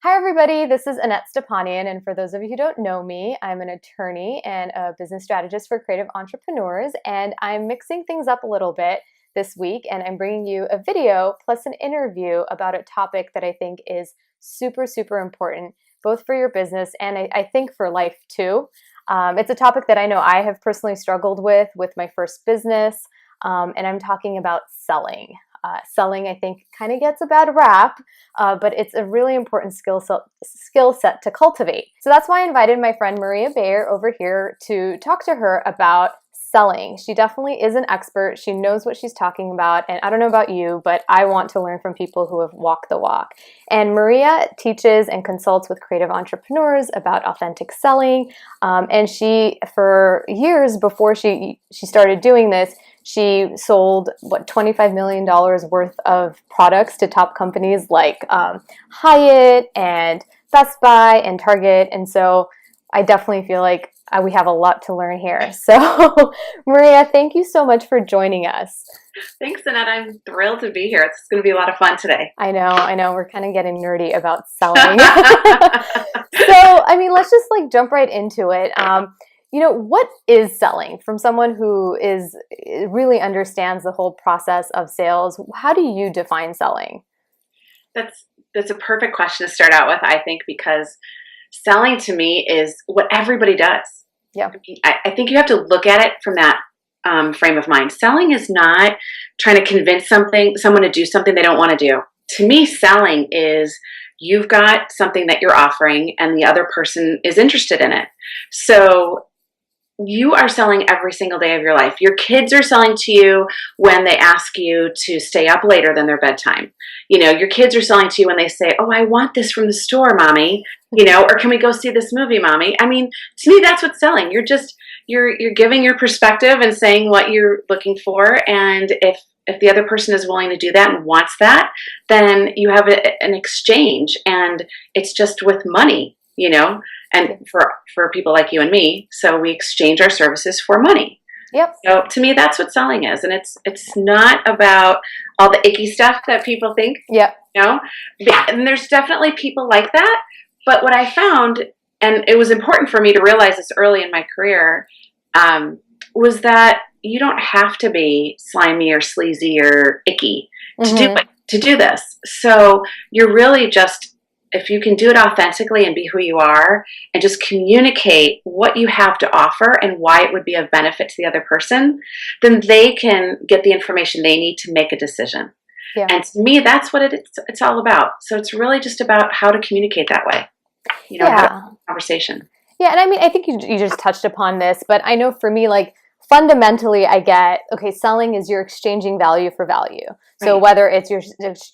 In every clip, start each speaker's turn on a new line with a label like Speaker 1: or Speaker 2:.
Speaker 1: Hi, everybody. This is Annette Stepanian. And for those of you who don't know me, I'm an attorney and a business strategist for creative entrepreneurs. And I'm mixing things up a little bit this week. And I'm bringing you a video plus an interview about a topic that I think is super, super important, both for your business and I think for life too. It's a topic that I know I have personally struggled with my first business. And I'm talking about selling. Selling, I think, kind of gets a bad rap, but it's a really important skill set to cultivate. So that's why I invited my friend Maria Bayer over here to talk to her about selling. She definitely is an expert. She knows what she's talking about. And I don't know about you, but I want to learn from people who have walked the walk. And Maria teaches and consults with creative entrepreneurs about authentic selling. And she, for years before she started doing this, she sold, $25 million worth of products to top companies like Hyatt and Best Buy and Target. And so I definitely feel like we have a lot to learn here. So Maria, thank you so much for joining us.
Speaker 2: Thanks, Annette. I'm thrilled to be here. It's going to be a lot of fun today.
Speaker 1: I know. We're kind of getting nerdy about selling. So, let's just jump right into it. What is selling from someone who really understands the whole process of sales? How do you define selling?
Speaker 2: That's a perfect question to start out with, I think, because selling to me is what everybody does.
Speaker 1: Yeah.
Speaker 2: I think you have to look at it from that frame of mind. Selling is not trying to convince someone to do something they don't want to do. To me, selling is you've got something that you're offering and the other person is interested in it. So you are selling every single day of your life. Your kids are selling to you when they ask you to stay up later than their bedtime. Your kids are selling to you when they say, "Oh, I want this from the store, Mommy," or "Can we go see this movie, Mommy?" To me, that's what's selling. You're giving your perspective and saying what you're looking for. And if the other person is willing to do that and wants that, then you have an exchange, and it's just with money, and for people like you and me. So we exchange our services for money.
Speaker 1: Yep.
Speaker 2: So to me, that's what selling is. And it's not about all the icky stuff that people think.
Speaker 1: Yep.
Speaker 2: And there's definitely people like that. But what I found, and it was important for me to realize this early in my career, was that you don't have to be slimy or sleazy or icky to do this. So you're really just, if you can do it authentically and be who you are and just communicate what you have to offer and why it would be of benefit to the other person, then they can get the information they need to make a decision.
Speaker 1: Yeah.
Speaker 2: And to me, that's what it's all about. So it's really just about how to communicate that way, how to have a conversation.
Speaker 1: Yeah, and I think you just touched upon this, but I know for me, fundamentally, I get, okay, selling is you're exchanging value for value. So whether it's you're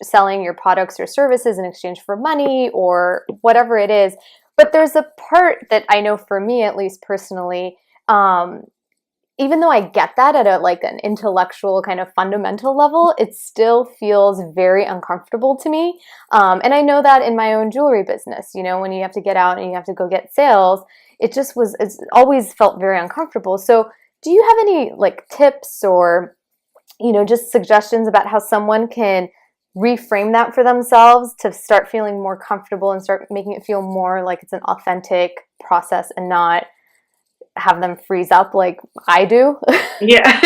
Speaker 1: selling your products or services in exchange for money or whatever it is, but there's a part that I know for me, at least personally, even though I get that at an intellectual kind of fundamental level, it still feels very uncomfortable to me. And I know that in my own jewelry business, when you have to get out and you have to go get sales, it's always felt very uncomfortable. So do you have any tips or, just suggestions about how someone can reframe that for themselves to start feeling more comfortable and start making it feel more like it's an authentic process and not have them freeze up like I do?
Speaker 2: Yeah.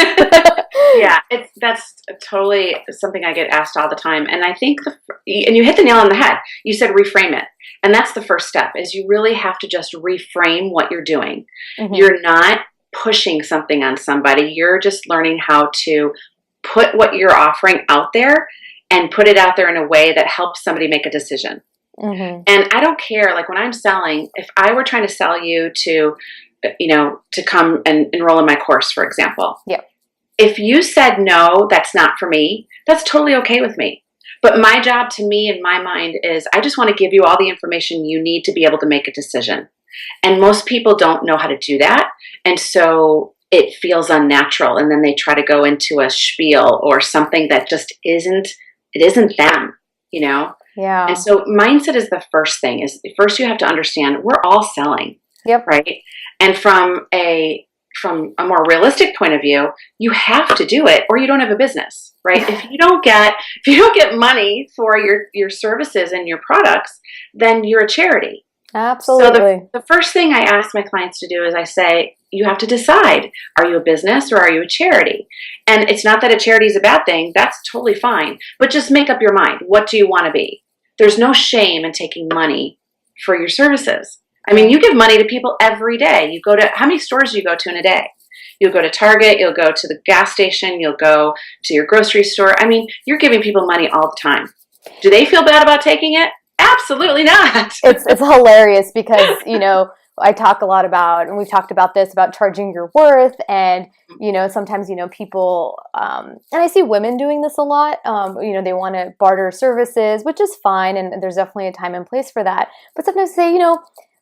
Speaker 2: Yeah, that's totally something I get asked all the time. And I think, and you hit the nail on the head. You said reframe it. And that's the first step, is you really have to just reframe what you're doing. Mm-hmm. You're not pushing something on somebody. You're just learning how to put what you're offering out there and put it out there in a way that helps somebody make a decision. Mm-hmm. And I don't care, when I'm selling, if I were trying to sell you to come and enroll in my course, for example.
Speaker 1: Yeah.
Speaker 2: If you said, no, that's not for me, that's totally okay with me. But my job, to me, in my mind, is I just want to give you all the information you need to be able to make a decision. And most people don't know how to do that. And so it feels unnatural. And then they try to go into a spiel or something that just isn't them,
Speaker 1: Yeah.
Speaker 2: And so mindset is the first thing. First you have to understand we're all selling.
Speaker 1: Yep.
Speaker 2: Right. And from a from a more realistic point of view, you have to do it or you don't have a business, right? If you don't get money for your services and your products, then you're a charity. So
Speaker 1: Absolutely.
Speaker 2: the first thing I ask my clients to do is I say, you have to decide, are you a business or are you a charity? And it's not that a charity is a bad thing. That's totally fine. But just make up your mind. What do you want to be? There's no shame in taking money for your services. I mean, you give money to people every day. You go to, how many stores do you go to in a day? You'll go to Target, you'll go to the gas station, you'll go to your grocery store. I mean, you're giving people money all the time. Do they feel bad about taking it? Absolutely not.
Speaker 1: It's hilarious because, I talk a lot about, and we've talked about this, about charging your worth. And, sometimes, people, and I see women doing this a lot, they want to barter services, which is fine. And there's definitely a time and place for that. But sometimes say,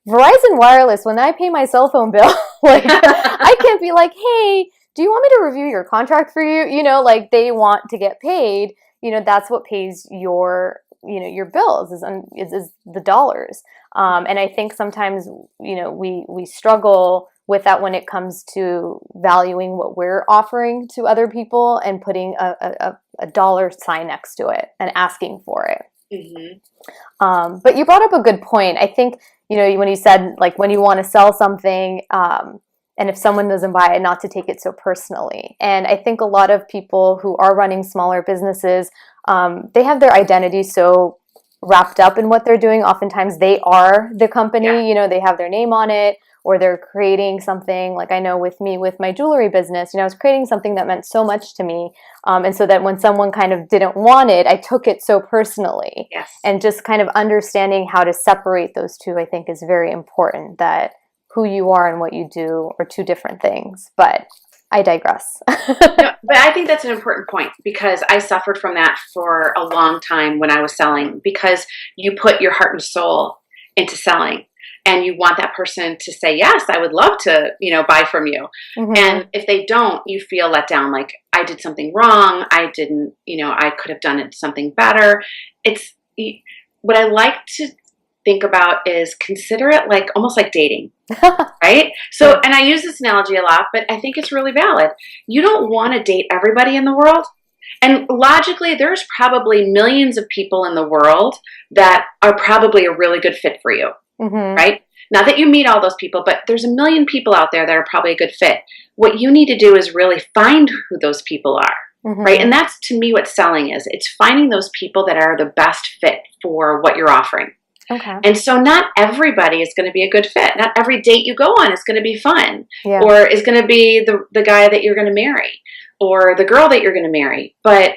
Speaker 1: Verizon Wireless, when I pay my cell phone bill, like I can't be like, hey, do you want me to review your contract for you? Like they want to get paid. That's what pays your bills is the dollars. And I think sometimes, we struggle with that when it comes to valuing what we're offering to other people and putting a dollar sign next to it and asking for it. Mm-hmm. But you brought up a good point. I think, when you said, like, when you want to sell something, and if someone doesn't buy it, not to take it so personally. And I think a lot of people who are running smaller businesses, they have their identity so wrapped up in what they're doing. Oftentimes they are the company, they have their name on it, or they're creating something. Like I know with me, with my jewelry business, I was creating something that meant so much to me. And so that when someone kind of didn't want it, I took it so personally.
Speaker 2: Yes.
Speaker 1: And just kind of understanding how to separate those two, I think is very important, that who you are and what you do are two different things. But I digress.
Speaker 2: No, but I think that's an important point because I suffered from that for a long time when I was selling, because you put your heart and soul into selling and you want that person to say, yes, I would love to, buy from you. Mm-hmm. And if they don't, you feel let down. Like I did something wrong. I didn't, I could have done it something better. It's what I like to think about is consider it like almost like dating. Right? So, and I use this analogy a lot, but I think it's really valid. You don't want to date everybody in the world. And logically, there's probably millions of people in the world that are probably a really good fit for you. Mm-hmm. Right? Not that you meet all those people, but there's a million people out there that are probably a good fit. What you need to do is really find who those people are. Mm-hmm. Right? And that's, to me, what selling is. It's finding those people that are the best fit for what you're offering. Okay. And so not everybody is going to be a good fit. Not every date you go on is going to be fun, or is going to be the guy that you're going to marry or the girl that you're going to marry. But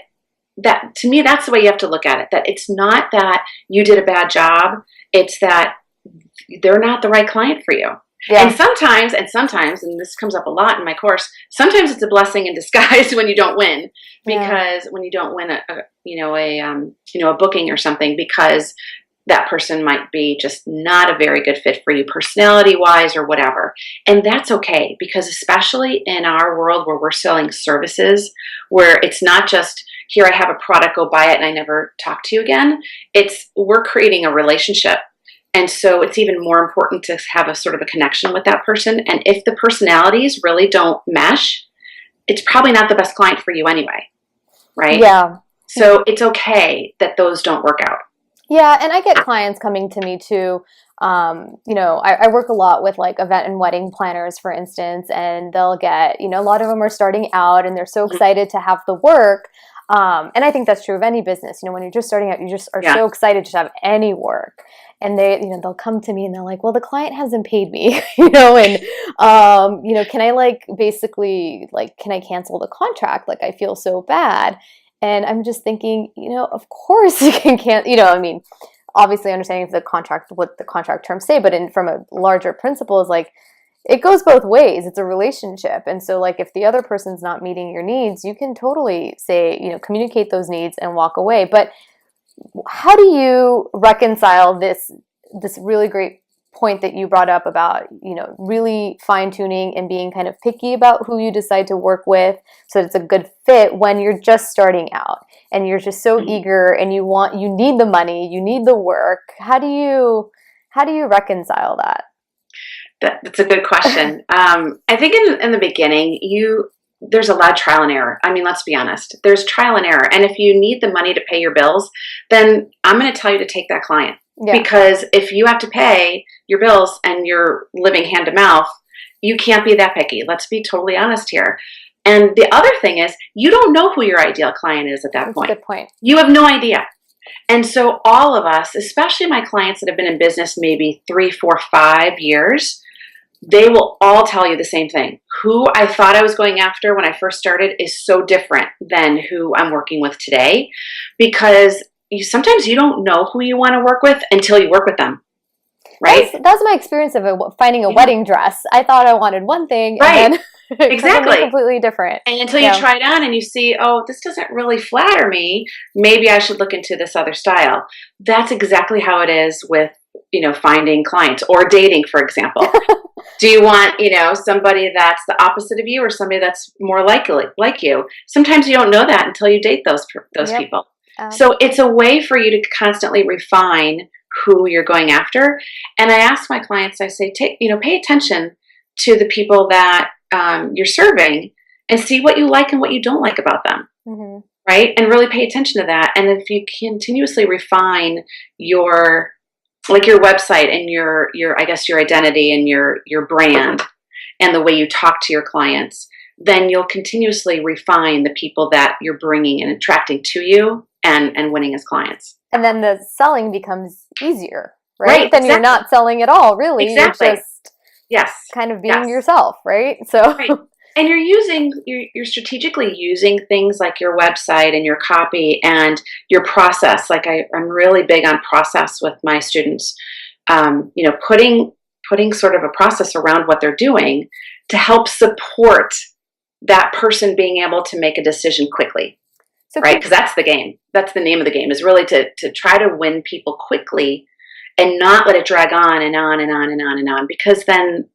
Speaker 2: that, to me, that's the way you have to look at it, that it's not that you did a bad job. It's that they're not the right client for you. Yeah. And sometimes, and this comes up a lot in my course, sometimes it's a blessing in disguise when you don't win, because when you don't win a booking or something, because that person might be just not a very good fit for you personality-wise or whatever. And that's okay, because especially in our world where we're selling services, where it's not just, here, I have a product, go buy it, and I never talk to you again. We're creating a relationship. And so it's even more important to have a sort of a connection with that person. And if the personalities really don't mesh, it's probably not the best client for you anyway, right? Yeah. So it's okay that those don't work out.
Speaker 1: Yeah, and I get clients coming to me too. I work a lot with like event and wedding planners, for instance, and they'll get, a lot of them are starting out and they're so excited to have the work. And I think that's true of any business. When you're just starting out, you just are so excited to have any work. And they'll come to me and they're like, well, the client hasn't paid me, and, can I can I cancel the contract? Like, I feel so bad. And I'm just thinking, of course you can't, obviously understanding what the contract terms say, but from a larger principle is like, it goes both ways. It's a relationship. And so like, if the other person's not meeting your needs, you can totally say, communicate those needs and walk away. But how do you reconcile this really great point that you brought up about, really fine tuning and being kind of picky about who you decide to work with so that it's a good fit when you're just starting out and you're just so eager and you need the money, you need the work. How do you reconcile that?
Speaker 2: That's a good question. I think in the beginning, there's a lot of trial and error. I mean, let's be honest. There's trial and error. And if you need the money to pay your bills, then I'm going to tell you to take that client. Yeah. Because if you have to pay your bills and you're living hand to mouth, you can't be that picky. Let's be totally honest here. And the other thing is, you don't know who your ideal client is at that point.
Speaker 1: That's a good point.
Speaker 2: You have no idea. And so all of us, especially my clients that have been in business maybe 3, 4, 5 years, they will all tell you the same thing. Who I thought I was going after when I first started is so different than who I'm working with today, because sometimes you don't know who you want to work with until you work with them. Right?
Speaker 1: That's my experience of finding a wedding dress. I thought I wanted one thing, right? And then
Speaker 2: exactly,
Speaker 1: completely different.
Speaker 2: And until you try it on and you see, oh, this doesn't really flatter me. Maybe I should look into this other style. That's exactly how it is with finding clients or dating, for example. Do you want somebody that's the opposite of you or somebody that's more like you? Sometimes you don't know that until you date those people. So it's a way for you to constantly refine who you're going after. And I ask my clients, I say, pay attention to the people that you're serving and see what you like and what you don't like about them. Mm-hmm. Right? And really pay attention to that. And if you continuously refine your website and your identity and your brand and the way you talk to your clients, then you'll continuously refine the people that you're bringing and attracting to you and winning as clients.
Speaker 1: And then the selling becomes easier, right? Then you're not selling at all, really.
Speaker 2: Exactly.
Speaker 1: You're just kind of being yourself, right? So,
Speaker 2: and you're strategically using things like your website and your copy and your process. Like I'm really big on process with my students. Putting sort of a process around what they're doing to help support that person being able to make a decision quickly. Right? Because that's the game. That's the name of the game, is really to try to win people quickly and not let it drag on and on and on and on and on, because then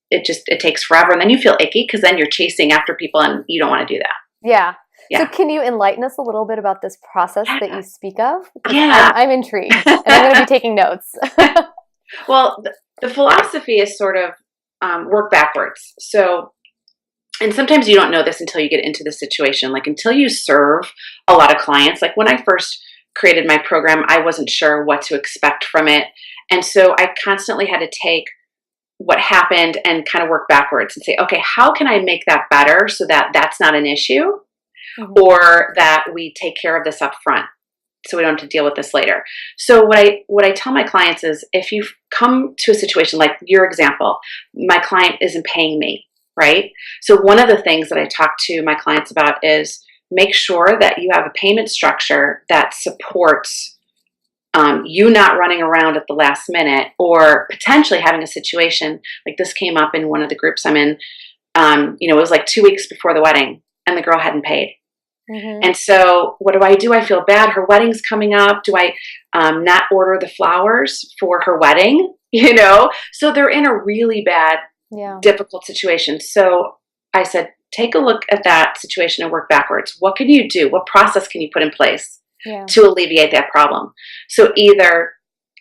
Speaker 2: it takes forever. And then you feel icky because then you're chasing after people and you don't want to do that.
Speaker 1: Yeah. So can you enlighten us a little bit about this process that you speak of? Yeah. I'm intrigued and I'm going to be taking notes.
Speaker 2: Well, the philosophy is sort of work backwards. So, and sometimes you don't know this until you get into the situation. Like until you serve a lot of clients. Like when I first created my program, I wasn't sure what to expect from it. And so I constantly had to take what happened and kind of work backwards and say, okay, how can I make that better so that that's not an issue, mm-hmm. or that we take care of this up front so we don't have to deal with this later. So what I tell my clients is, if you come to a situation like your example, my client isn't paying me, right? So one of the things that I talk to my clients about is make sure that you have a payment structure that supports you not running around at the last minute, or potentially having a situation like this came up in one of the groups I'm in. It was like 2 weeks before the wedding and the girl hadn't paid. Mm-hmm. And so what do? I feel bad. Her wedding's coming up. Do I not order the flowers for her wedding? So they're in a really bad, difficult situation. So I said, take a look at that situation and work backwards. What can you do? What process can you put in place to alleviate that problem? So either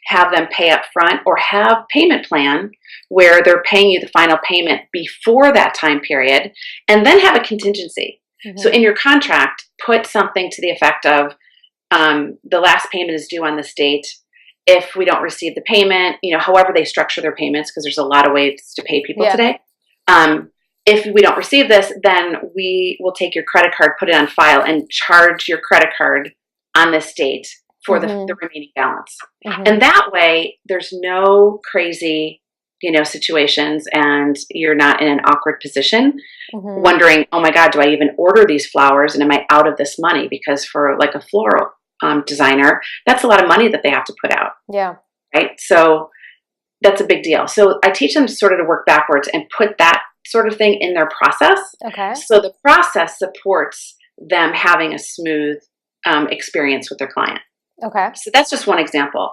Speaker 2: have them pay up front or have payment plan where they're paying you the final payment before that time period, and then have a contingency. Mm-hmm. So in your contract, put something to the effect of the last payment is due on this date. If we don't receive the payment, however they structure their payments, because there's a lot of ways to pay people today. If we don't receive this, then we will take your credit card, put it on file, and charge your credit card on this date for mm-hmm. the remaining balance. Mm-hmm. And that way, there's no crazy, situations, and you're not in an awkward position, mm-hmm. wondering, oh my God, do I even order these flowers? And am I out of this money? Because for like a floral designer, that's a lot of money that they have to put out.
Speaker 1: Yeah.
Speaker 2: Right? So that's a big deal. So I teach them sort of to work backwards and put that sort of thing in their process.
Speaker 1: Okay.
Speaker 2: So the process supports them having a smooth experience with their client.
Speaker 1: Okay.
Speaker 2: So that's just one example.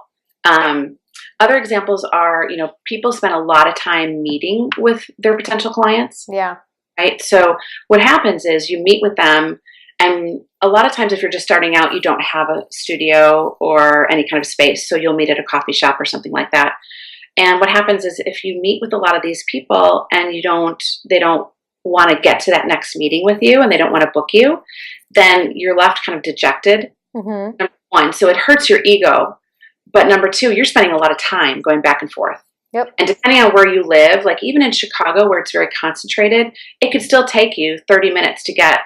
Speaker 2: Other examples are, people spend a lot of time meeting with their potential clients.
Speaker 1: Yeah.
Speaker 2: Right. So what happens is you meet with them, and a lot of times if you're just starting out, you don't have a studio or any kind of space. So you'll meet at a coffee shop or something like that. And what happens is if you meet with a lot of these people and they don't want to get to that next meeting with you and they don't want to book you, then you're left kind of dejected.
Speaker 1: Mm-hmm.
Speaker 2: Number one, so it hurts your ego. But number two, you're spending a lot of time going back and forth.
Speaker 1: Yep.
Speaker 2: And depending on where you live, like even in Chicago where it's very concentrated, it could still take you 30 minutes to get,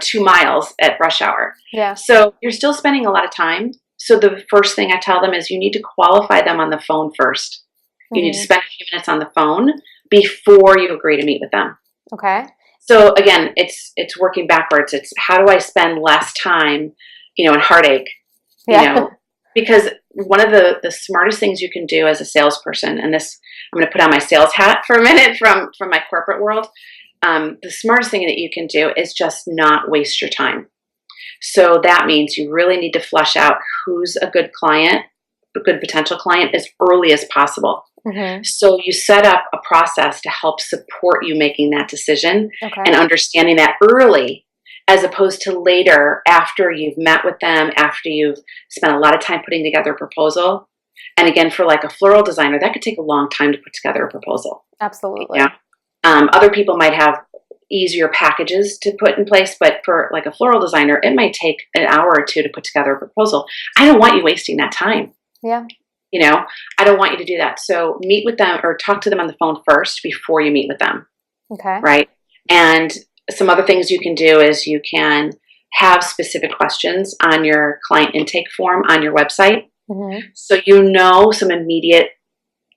Speaker 2: 2 miles at rush hour.
Speaker 1: Yeah.
Speaker 2: So you're still spending a lot of time. So the first thing I tell them is you need to qualify them on the phone first. You need to spend a few minutes on the phone before you agree to meet with them.
Speaker 1: Okay.
Speaker 2: So again, it's working backwards. It's how do I spend less time, and heartache, because one of the smartest things you can do as a salesperson, and this, I'm going to put on my sales hat for a minute from my corporate world. The smartest thing that you can do is just not waste your time. So that means you really need to flush out who's a good client, a good potential client as early as possible.
Speaker 1: Mm-hmm.
Speaker 2: So you set up a process to help support you making that decision and understanding that early, as opposed to later after you've met with them, after you've spent a lot of time putting together a proposal. And again, for like a floral designer, that could take a long time to put together a proposal.
Speaker 1: Absolutely.
Speaker 2: Yeah. Other people might have easier packages to put in place, but for like a floral designer, it might take an hour or two to put together a proposal. I don't want you wasting that time.
Speaker 1: Yeah.
Speaker 2: I don't want you to do that. So meet with them or talk to them on the phone first before you meet with them.
Speaker 1: Okay.
Speaker 2: Right. And some other things you can do is you can have specific questions on your client intake form on your website. Mm-hmm. So some immediate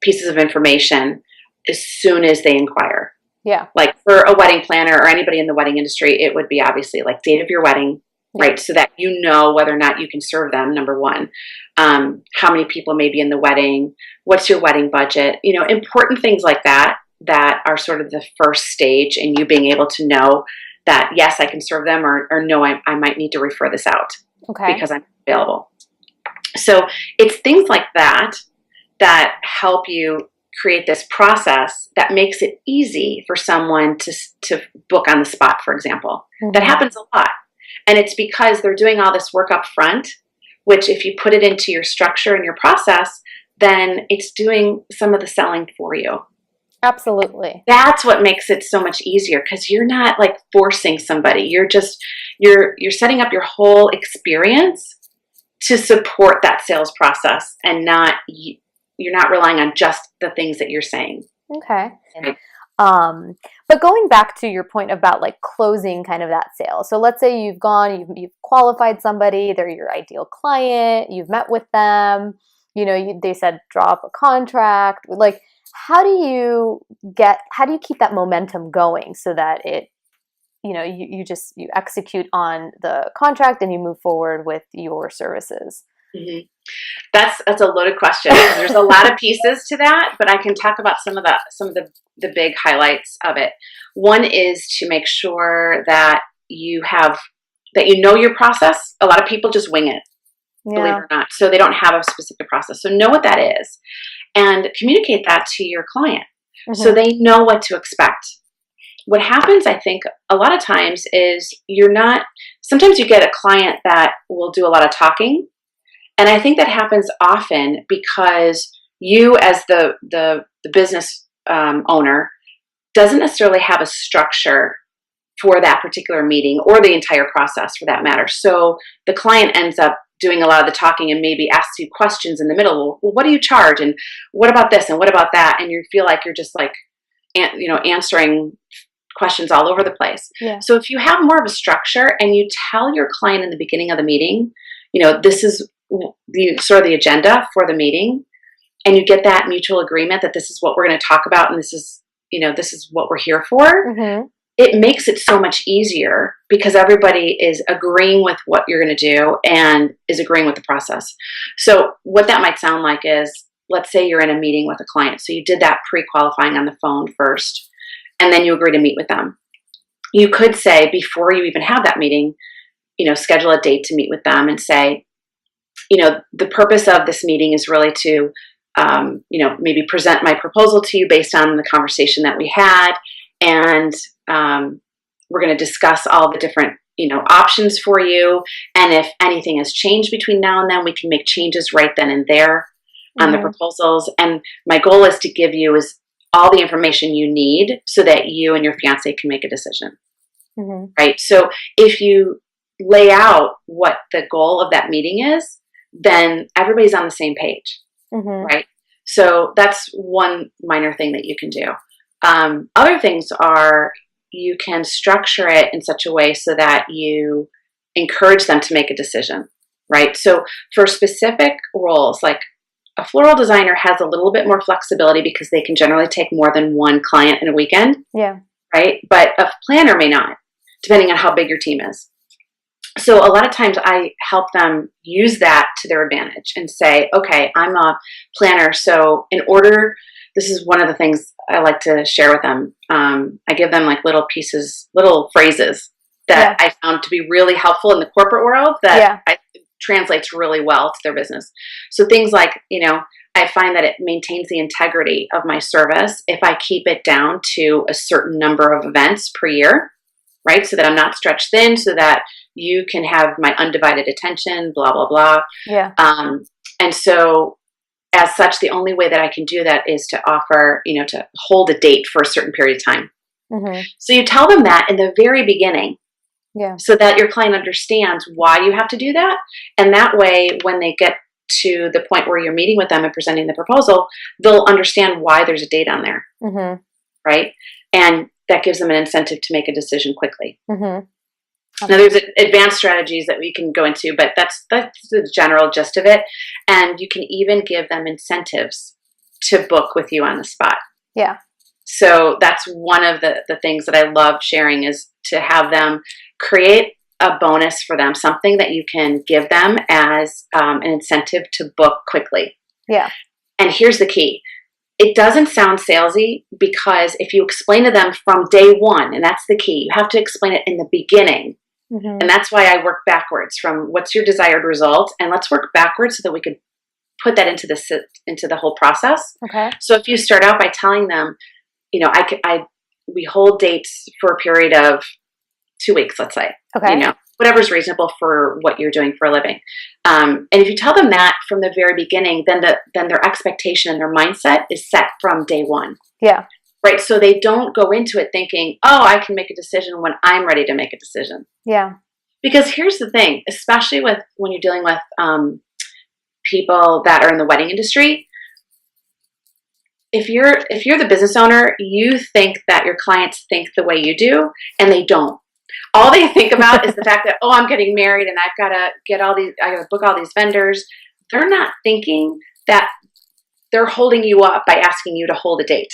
Speaker 2: pieces of information as soon as they inquire.
Speaker 1: Yeah.
Speaker 2: Like for a wedding planner or anybody in the wedding industry, it would be obviously like date of your wedding, right? So that you know whether or not you can serve them, number one. How many people may be in the wedding? What's your wedding budget? Important things like that are sort of the first stage in you being able to know that, yes, I can serve them, or no, I might need to refer this out because I'm available. So it's things like that help you create this process that makes it easy for someone to book on the spot, for example. Mm-hmm. That happens a lot. And it's because they're doing all this work up front, which if you put it into your structure and your process, then it's doing some of the selling for you.
Speaker 1: Absolutely.
Speaker 2: That's what makes it so much easier, because you're not like forcing somebody. You're setting up your whole experience to support that sales process, and you're not relying on just the things that you're saying.
Speaker 1: Okay. But going back to your point about like closing kind of that sale. So let's say you've qualified somebody, they're your ideal client, you've met with them, they said drop a contract. Like, how do you keep that momentum going so that it, you execute on the contract and you move forward with your services?
Speaker 2: Mm-hmm. That's a loaded question. There's a lot of pieces to that, but I can talk about some of the big highlights of it. One is to make sure that you know your process. A lot of people just wing it, believe it or not. So they don't have a specific process. So know what that is and communicate that to your client so they know what to expect. What happens, I think, a lot of times is sometimes you get a client that will do a lot of talking. And I think that happens often because you, as the business owner, doesn't necessarily have a structure for that particular meeting or the entire process for that matter. So the client ends up doing a lot of the talking and maybe asks you questions in the middle. Well, what do you charge? And what about this? And what about that? And you feel like you're just like, answering questions all over the place. Yeah. So if you have more of a structure and you tell your client in the beginning of the meeting, this is the agenda for the meeting, and you get that mutual agreement that this is what we're going to talk about and this is what we're here for, it makes it so much easier because everybody is agreeing with what you're going to do and is agreeing with the process. So what that might sound like is, let's say you're in a meeting with a client. So you did that pre-qualifying on the phone first, and then you agree to meet with them. You could say, before you even have that meeting, schedule a date to meet with them and say, the purpose of this meeting is really to, maybe present my proposal to you based on the conversation that we had. And we're going to discuss all the different, options for you. And if anything has changed between now and then, we can make changes right then and there. on the proposals. And my goal is to give you is all the information you need so that you and your fiance can make a decision. Right? So if you lay out what the goal of that meeting is, then everybody's on the same page. Right? So that's one minor thing that you can do. Other things are you can structure it in such a way so that you encourage them to make a decision, right? So for specific roles, like a floral designer has a little bit more flexibility because they can generally take more than one client in a weekend, right? But a planner may not, depending on how big your team is. So a lot of times I help them use that to their advantage and say, okay, I'm a planner. So this is one of the things I like to share with them. I give them like little pieces, little phrases that I found to be really helpful in the corporate world that translates really well to their business. So things like, I find that it maintains the integrity of my service if I keep it down to a certain number of events per year, right? So that I'm not stretched thin, so that you can have my undivided attention, blah, blah, blah. And so as such, the only way that I can do that is to offer, to hold a date for a certain period of time. So you tell them that in the very beginning, so that your client understands why you have to do that. And that way, when they get to the point where you're meeting with them and presenting the proposal, they'll understand why there's a date on there, right? And that gives them an incentive to make a decision quickly. Now, there's advanced strategies that we can go into, but that's the general gist of it. And you can even give them incentives to book with you on the spot. So that's one of the things that I love sharing, is to have them create a bonus for them, something that you can give them as an incentive to book quickly. And here's the key. It doesn't sound salesy, because if you explain to them from day one, and that's the key, you have to explain it in the beginning. And that's why I work backwards from what's your desired result, and let's work backwards so that we could put that into the whole process. So if you start out by telling them, we hold dates for a period of 2 weeks, let's say, whatever's reasonable for what you're doing for a living. And if you tell them that from the very beginning, then their expectation and their mindset is set from day one. Right. So they don't go into it thinking, oh, I can make a decision when I'm ready to make a decision. Because here's the thing, especially when you're dealing with people that are in the wedding industry, if you're the business owner, you think that your clients think the way you do, and they don't. All they think about is the fact that, oh, I'm getting married and I've got to book all these vendors. They're not thinking that they're holding you up by asking you to hold a date,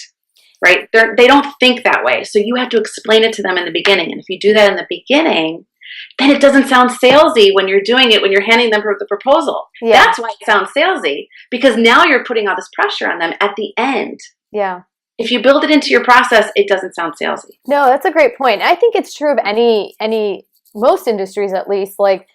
Speaker 2: right? They don't think that way. So you have to explain it to them in the beginning. And if you do that in the beginning, then it doesn't sound salesy when you're doing it, when you're handing them the proposal. That's why it sounds salesy, because now you're putting all this pressure on them at the end. If you build it into your process, it doesn't sound salesy.
Speaker 1: No, that's a great point. I think it's true of most industries, at least. Like,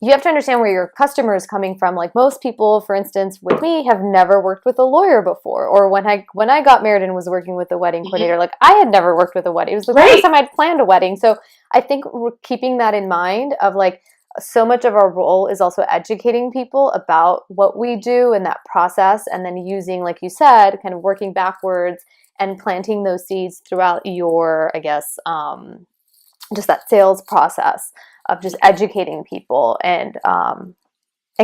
Speaker 1: you have to understand where your customer is coming from. Like, most people, for instance, with me, have never worked with a lawyer before. Or when I got married and was working with a wedding coordinator, like, I had never worked with a wedding. It was the first time I'd planned a wedding. So I think we're keeping that in mind, of like, so much of our role is also educating people about what we do and that process, and then using, like you said, kind of working backwards and planting those seeds throughout your, I guess, just that sales process of just educating people and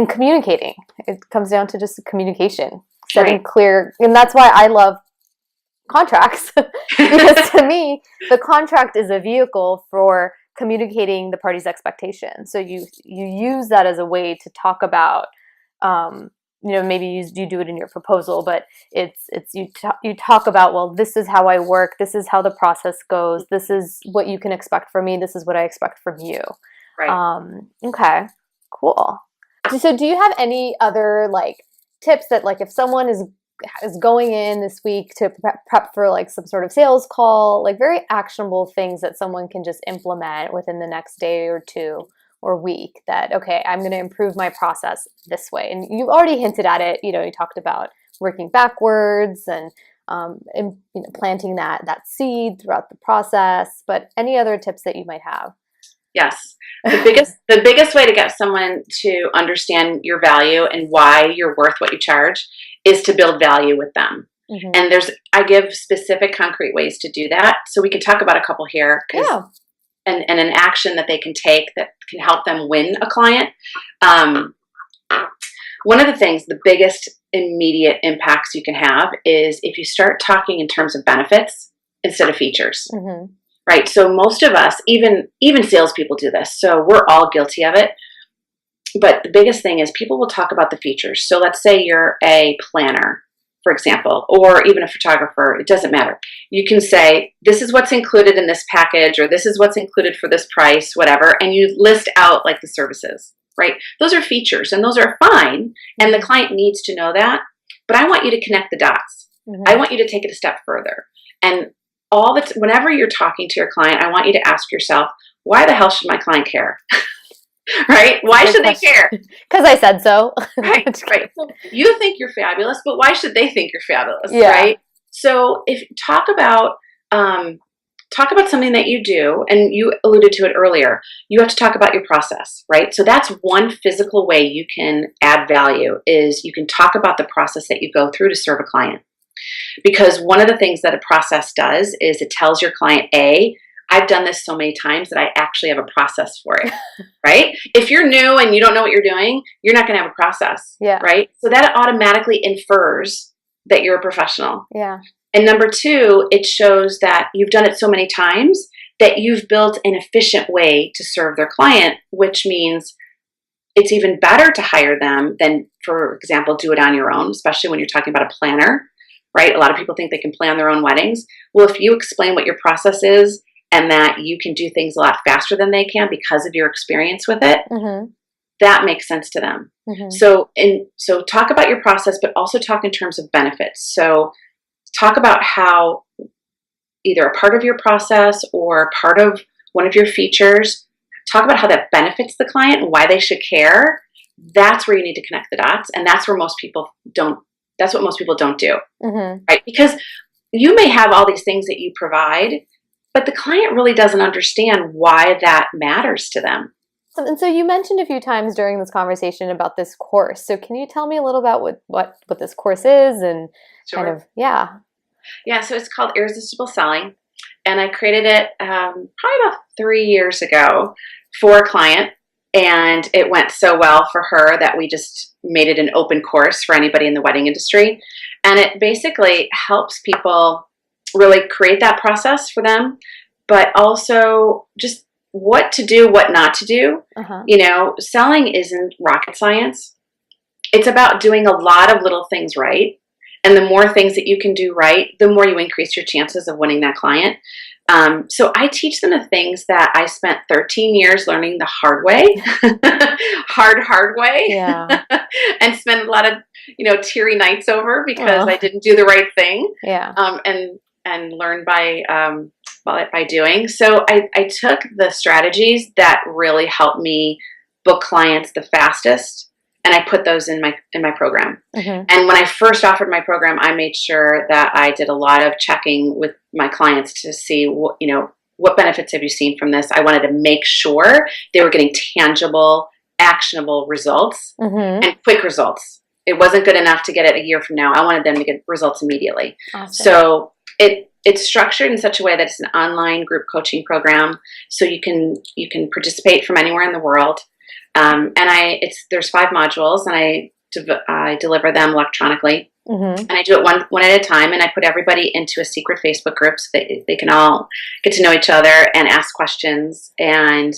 Speaker 1: communicating. It comes down to just communication, setting clear, and that's why I love contracts, because to me, the contract is a vehicle for communicating the party's expectations. So you use that as a way to talk about, maybe you do it in your proposal, but you talk about, well, this is how I work, this is how the process goes, this is what you can expect from me, this is what I expect from you. Okay, cool. So do you have any other like tips that, like, if someone is going in this week to prep for like some sort of sales call, like very actionable things that someone can just implement within the next day or two or week, that, okay, I'm going to improve my process this way? And you've already hinted at it. You talked about working backwards and planting that seed throughout the process, but any other tips that you might have?
Speaker 2: Yes. The biggest way to get someone to understand your value and why you're worth what you charge is to build value with them.
Speaker 1: Mm-hmm.
Speaker 2: And I give specific concrete ways to do that. So we can talk about a couple here.
Speaker 1: Yeah.
Speaker 2: And an action that they can take that can help them win a client. One of the things, the biggest immediate impacts you can have is if you start talking in terms of benefits instead of features.
Speaker 1: Mm-hmm.
Speaker 2: Right? So most of us, even salespeople do this. So we're all guilty of it. But the biggest thing is people will talk about the features. So let's say you're a planner, for example, or even a photographer. It doesn't matter. You can say, this is what's included in this package, or this is what's included for this price, whatever. And you list out like the services, right? Those are features and those are fine. And the client needs to know that. But I want you to connect the dots. Mm-hmm. I want you to take it a step further. And whenever you're talking to your client, I want you to ask yourself, why the hell should my client care? Right? Why should they care?
Speaker 1: Because I said so.
Speaker 2: Right. So you think you're fabulous, but why should they think you're fabulous?
Speaker 1: Yeah.
Speaker 2: Right? So if talk about something that you do, and you alluded to it earlier, you have to talk about your process, right? So that's one physical way you can add value is you can talk about the process that you go through to serve a client. Because one of the things that a process does is it tells your client, I've done this so many times that I actually have a process for it, right? If you're new and you don't know what you're doing, you're not going to have a process, right? So that automatically infers that you're a professional.
Speaker 1: Yeah.
Speaker 2: And number two, it shows that you've done it so many times that you've built an efficient way to serve their client, which means it's even better to hire them than, for example, do it on your own, especially when you're talking about a planner, right? A lot of people think they can plan their own weddings. Well, if you explain what your process is and that you can do things a lot faster than they can because of your experience with it, mm-hmm. that makes sense to them. Mm-hmm. So talk about your process, but also talk in terms of benefits. So talk about how either a part of your process or part of one of your features, talk about how that benefits the client and why they should care. That's where you need to connect the dots. And that's where most people don't. That's what most people don't do, mm-hmm. right? Because you may have all these things that you provide, but the client really doesn't understand why that matters to them.
Speaker 1: And so you mentioned a few times during this conversation about this course. So can you tell me a little about what this course is and
Speaker 2: Sure.
Speaker 1: kind of, yeah.
Speaker 2: Yeah, so it's called Irresistible Selling. And I created it probably about 3 years ago for a client. And it went so well for her that we just made it an open course for anybody in the wedding industry. And it basically helps people really create that process for them, but also just what to do, what not to do. Uh-huh. You know, selling isn't rocket science. It's about doing a lot of little things right. And the more things that you can do right, the more you increase your chances of winning that client. So I teach them the things that I spent 13 years learning the hard way, hard way,
Speaker 1: yeah.
Speaker 2: and spend a lot of, teary nights over because I didn't do the right thing.
Speaker 1: Yeah.
Speaker 2: And learn by doing. So I took the strategies that really helped me book clients the fastest, and I put those in my program. Mm-hmm. And when I first offered my program, I made sure that I did a lot of checking with my clients to see what benefits have you seen from this. I wanted to make sure they were getting tangible, actionable results, mm-hmm. and quick results. It wasn't good enough to get it a year from now. I wanted them to get results immediately. Awesome. So it's structured in such a way that it's an online group coaching program, so you can participate from anywhere in the world. And there's 5 modules, and I deliver them electronically, mm-hmm. and I do it one at a time. And I put everybody into a secret Facebook group so that they can all get to know each other and ask questions and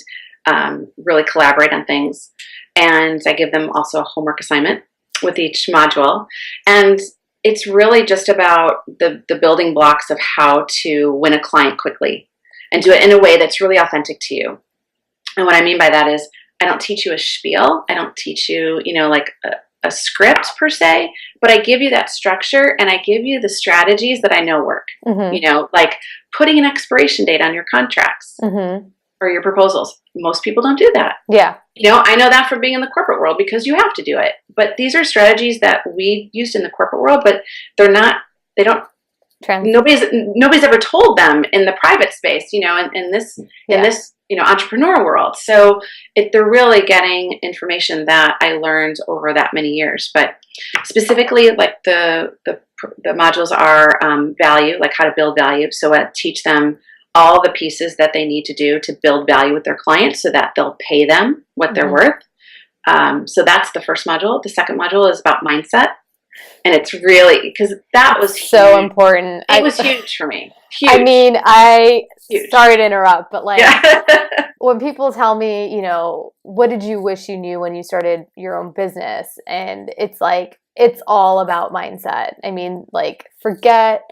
Speaker 2: really collaborate on things. And I give them also a homework assignment with each module, and it's really just about the building blocks of how to win a client quickly and do it in a way that's really authentic to you. And what I mean by that is I don't teach you a spiel. I don't teach you, like a script per se, but I give you that structure and I give you the strategies that I know work. Mm-hmm. Like putting an expiration date on your contracts, mm-hmm. or your proposals. Most people don't do that.
Speaker 1: Yeah.
Speaker 2: I know that from being in the corporate world because you have to do it. But these are strategies that we used in the corporate world, but they don't
Speaker 1: Trans.
Speaker 2: nobody's ever told them in the private space, in this entrepreneur world. So they're really getting information that I learned over that many years. But specifically, like the modules are value, like how to build value. So I teach them all the pieces that they need to do to build value with their clients so that they'll pay them what they're worth. So that's the first module. The second module is about mindset. And it's really, because that was
Speaker 1: so important.
Speaker 2: It was huge for me. Huge.
Speaker 1: I mean, sorry to interrupt, but like when people tell me, what did you wish you knew when you started your own business? And it's like, it's all about mindset. I mean, like forget,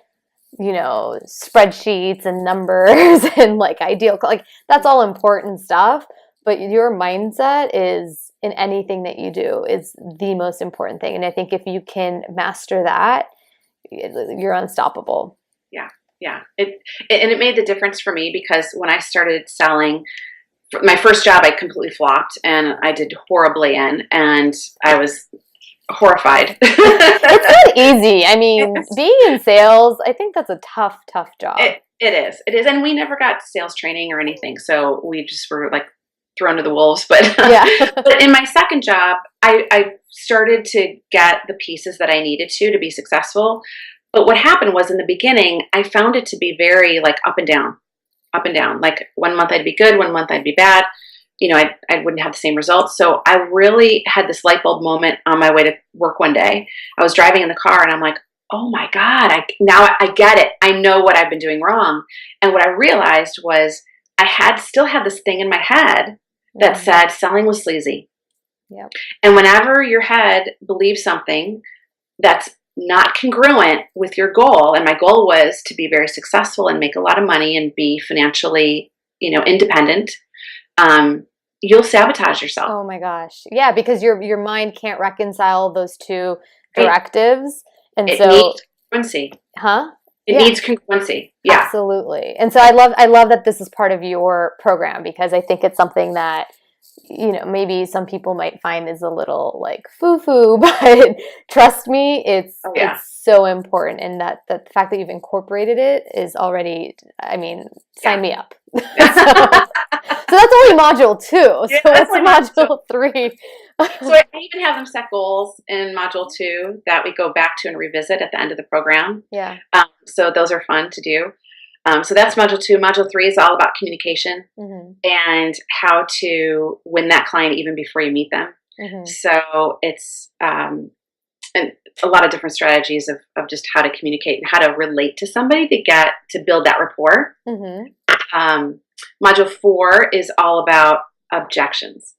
Speaker 1: spreadsheets and numbers and like like that's all important stuff. But your mindset is in anything that you do is the most important thing. And I think if you can master that, you're unstoppable.
Speaker 2: Yeah. Yeah. It made the difference for me because when I started selling, my first job, I completely flopped and I did horribly in, and I was horrified.
Speaker 1: It's not easy. I mean, being in sales, I think that's a tough job.
Speaker 2: It is. It is. And we never got sales training or anything. So we just were like thrown to the wolves. But, but in my second job, I started to get the pieces that I needed to be successful. But what happened was in the beginning, I found it to be very like up and down. Like 1 month I'd be good, 1 month I'd be bad. I wouldn't have the same results. So I really had this light bulb moment on my way to work one day. I was driving in the car and I'm like, oh my God, now I get it. I know what I've been doing wrong. And what I realized was I still had this thing in my head that said selling was sleazy.
Speaker 1: Yep.
Speaker 2: And whenever your head believes something that's not congruent with your goal, and my goal was to be very successful and make a lot of money and be financially, independent, you'll sabotage yourself.
Speaker 1: Oh my gosh. Yeah, because your mind can't reconcile those two directives. And
Speaker 2: it
Speaker 1: so
Speaker 2: needs congruency.
Speaker 1: Huh?
Speaker 2: It needs congruency. Yeah.
Speaker 1: Absolutely. And so I love that this is part of your program, because I think it's something that maybe some people might find is a little like foo-foo, but trust me, it's so important. And that the fact that you've incorporated it is already, sign me up. So that's only module 2. So what's module 3?
Speaker 2: So I even have them set goals in module 2 that we go back to and revisit at the end of the program.
Speaker 1: Yeah.
Speaker 2: So those are fun to do. So that's module 2. Module 3 is all about communication and how to win that client even before you meet them. So it's and a lot of different strategies of just how to communicate and how to relate to somebody to build that rapport. Module 4 is all about objections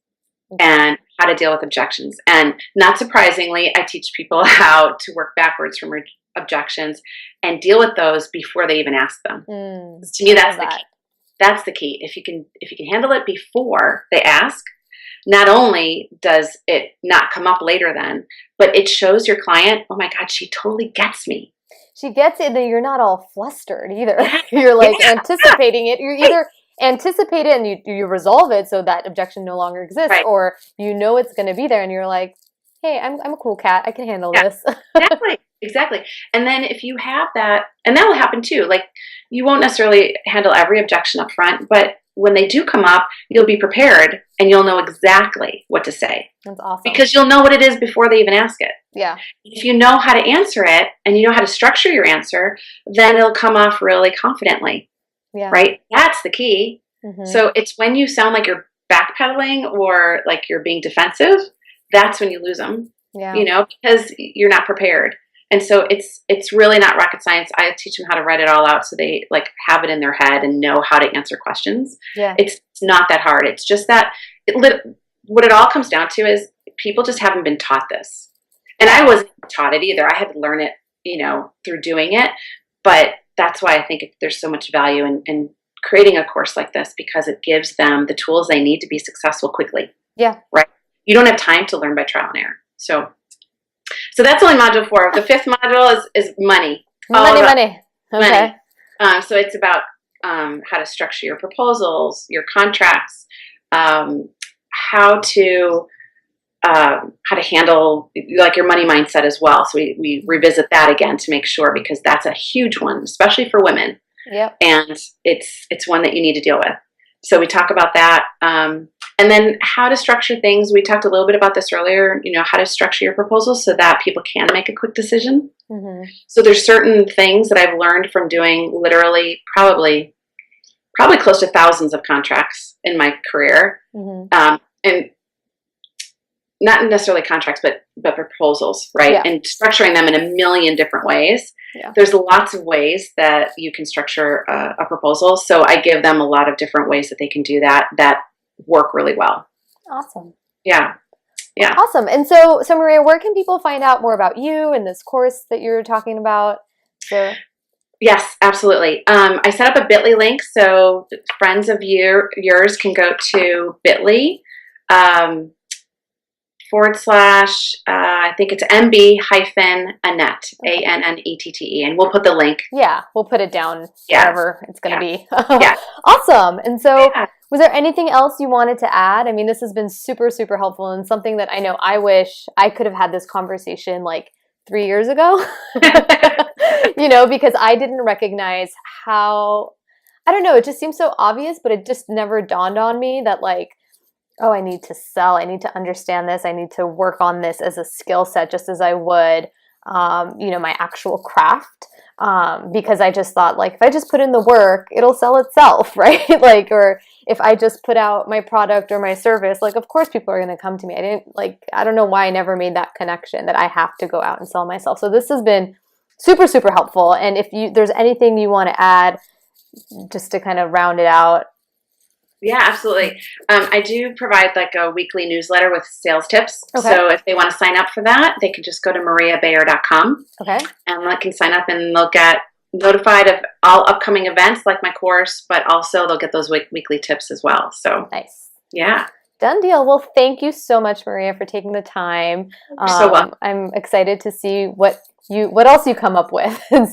Speaker 2: and how to deal with objections. And not surprisingly, I teach people how to work backwards from objections and deal with those before they even ask them. To me, that's the key. That's the key. If you can handle it before they ask, not only does it not come up later then, but it shows your client, oh my God, she totally gets me.
Speaker 1: She gets it, and you're not all flustered either. You're like anticipating it. You're either anticipate it and you resolve it so that objection no longer exists, or it's going to be there and you're like, hey, I'm a cool cat. I can handle this.
Speaker 2: Exactly. And then if you have that, and that will happen too, like you won't necessarily handle every objection up front, but when they do come up, you'll be prepared and you'll know exactly what to say.
Speaker 1: That's awesome.
Speaker 2: Because you'll know what it is before they even ask it.
Speaker 1: Yeah.
Speaker 2: If you know how to answer it and you know how to structure your answer, then it'll come off really confidently.
Speaker 1: Yeah.
Speaker 2: Right? That's the key. So it's when you sound like you're backpedaling or like you're being defensive, that's when you lose them.
Speaker 1: Yeah.
Speaker 2: Because you're not prepared. And so it's really not rocket science. I teach them how to write it all out so they like have it in their head and know how to answer questions.
Speaker 1: Yeah.
Speaker 2: It's not that hard. It's just that what it all comes down to is people just haven't been taught this. And I wasn't taught it either. I had to learn it, through doing it. But that's why I think there's so much value in creating a course like this, because it gives them the tools they need to be successful quickly.
Speaker 1: Yeah.
Speaker 2: Right. You don't have time to learn by trial and error. So that's only module 4. The 5th module is money.
Speaker 1: Money. Okay.
Speaker 2: Money. So it's about how to structure your proposals, your contracts, how to how to handle like your money mindset as well. So we revisit that again to make sure, because that's a huge one, especially for women.
Speaker 1: Yep.
Speaker 2: And it's one that you need to deal with. So we talk about that. And then how to structure things. We talked a little bit about this earlier, how to structure your proposals so that people can make a quick decision. Mm-hmm. So there's certain things that I've learned from doing literally probably close to thousands of contracts in my career. Mm-hmm. And not necessarily contracts, but proposals, right? Yeah. And structuring them in a million different ways. Yeah. There's lots of ways that you can structure a proposal. So I give them a lot of different ways that they can do that work really well.
Speaker 1: Awesome.
Speaker 2: Yeah. Yeah.
Speaker 1: Awesome. And so Maria, where can people find out more about you and this course that you're talking about? So.
Speaker 2: Yes, absolutely. I set up a Bitly link, so friends of yours can go to Bitly. / I think it's MB-Annette, ANNETTE, and we'll put the link.
Speaker 1: Yeah, we'll put it down wherever it's going to be.
Speaker 2: Yeah.
Speaker 1: Awesome. And so was there anything else you wanted to add? I mean, this has been super, super helpful, and something that I know I wish I could have had this conversation like 3 years ago, because I didn't recognize how, I don't know, it just seems so obvious, but it just never dawned on me that like, oh, I need to sell. I need to understand this. I need to work on this as a skill set, just as I would, my actual craft. Because I just thought, like, if I just put in the work, it'll sell itself, right? Like, or if I just put out my product or my service, like, of course people are going to come to me. I don't know why I never made that connection that I have to go out and sell myself. So this has been super, super helpful. And if there's anything you want to add just to kind of round it out.
Speaker 2: Yeah, absolutely. I do provide like a weekly newsletter with sales tips. Okay. So if they want to sign up for that, they can just go to mariabayer.com. Okay. And they can sign up and they'll get notified of all upcoming events like my course, but also they'll get those weekly tips as well. So nice. Yeah.
Speaker 1: Done deal. Well, thank you so much, Maria, for taking the time.
Speaker 2: You're so welcome.
Speaker 1: I'm excited to see what else you come up with. So